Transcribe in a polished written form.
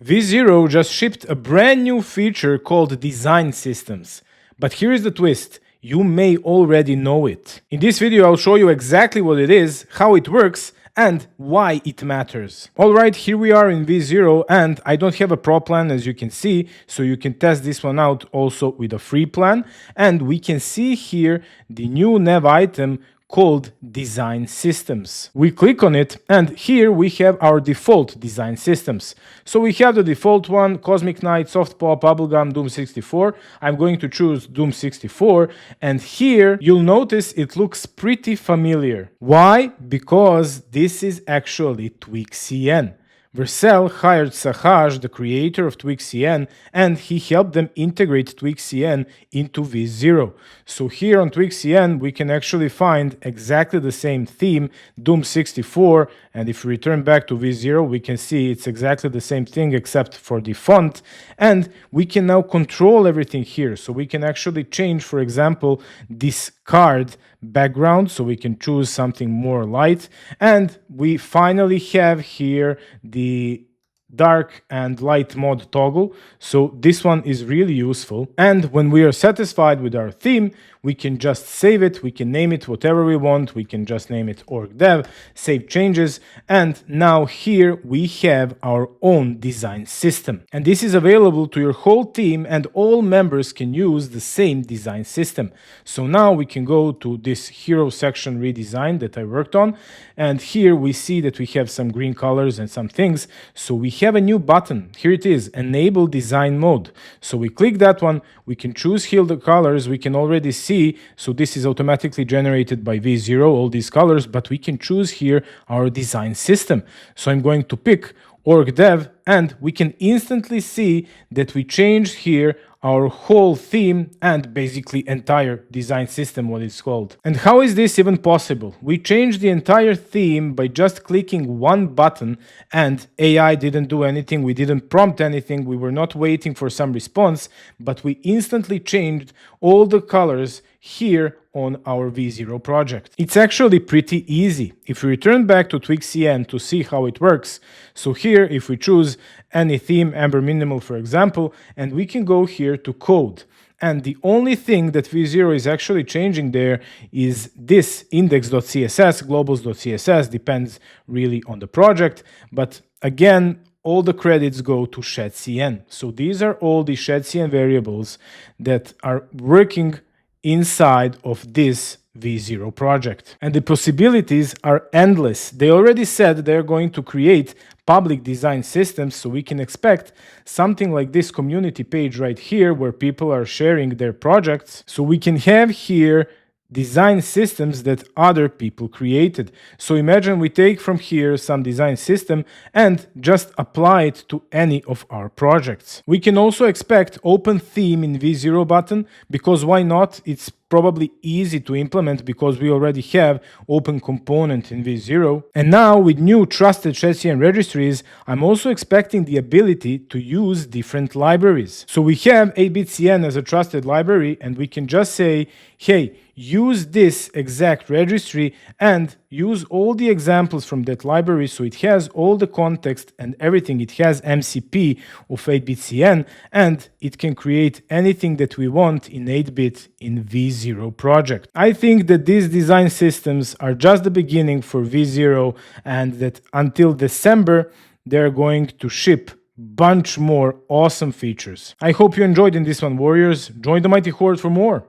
V0 just shipped a brand new feature called Design Systems. But here is the twist. You may already know it. In this video, I'll show you exactly what it is, how it works, and why it matters. Alright, here we are in V0, and I don't have a pro plan as you can see, so you can test this one out also with a free plan. And we can see here the new nav item called Design Systems. We click on it, and here we have our default Design Systems. So we have the default one, Cosmic Knight, Soft Pop, Bubblegum, Doom 64. I'm going to choose Doom 64, and here you'll notice it looks pretty familiar. Why? Because this is actually Tweakcn. Vercel hired Sahaj, the creator of Tweakcn, and he helped them integrate Tweakcn into V0. So here on Tweakcn, we can actually find exactly the same theme, Doom 64, and if we return back to V0, we can see it's exactly the same thing except for the font, and we can now control everything here. So we can actually change, for example, this card background, so we can choose something more light, and we finally have here the dark and light mode toggle. So this one is really useful, and when we are satisfied with our theme, we can just save it, we can name it whatever we want, we can just name it OrcDev, save changes, and now here we have our own design system. And this is available to your whole team, and all members can use the same design system. So now we can go to this hero section redesign that I worked on, and here we see that we have some green colors and some things. So we have a new button. Here it is, enable design mode. So we click that one, we can choose here the colors, we can already see, so this is automatically generated by V0, all these colors, but we can choose here our design system. So I'm going to pick OrcDev, and we can instantly see that we changed here our whole theme and basically entire design system, what it's called. And how is this even possible? We changed the entire theme by just clicking one button, and AI didn't do anything, we didn't prompt anything, we were not waiting for some response, but we instantly changed all the colors here on our V0 project. It's actually pretty easy. If we return back to Tweakcn to see how it works, so here if we choose any theme, Amber Minimal for example, and we can go here to code. And the only thing that V0 is actually changing there is this index.css, globals.css, depends really on the project, but again, all the credits go to ShedCN. So these are all the ShedCN variables that are working inside of this V0 project. And the possibilities are endless. They already said they're going to create public design systems, so we can expect something like this community page right here where people are sharing their projects. So we can have here design systems that other people created. So imagine we take from here some design system and just apply it to any of our projects. We can also expect open theme in V0 button, because why not? It's probably easy to implement because we already have open component in V0. And now with new trusted ShedCN registries, I'm also expecting the ability to use different libraries. So we have 8BitCN as a trusted library, and we can just say, hey, use this exact registry and use all the examples from that library, so it has all the context and everything. It has MCP of 8BitCN, and it can create anything that we want in 8-bit in V0 project. I think that these design systems are just the beginning for V0, and that until December, they're going to ship bunch more awesome features. I hope you enjoyed in this one, warriors. Join the mighty Horde for more.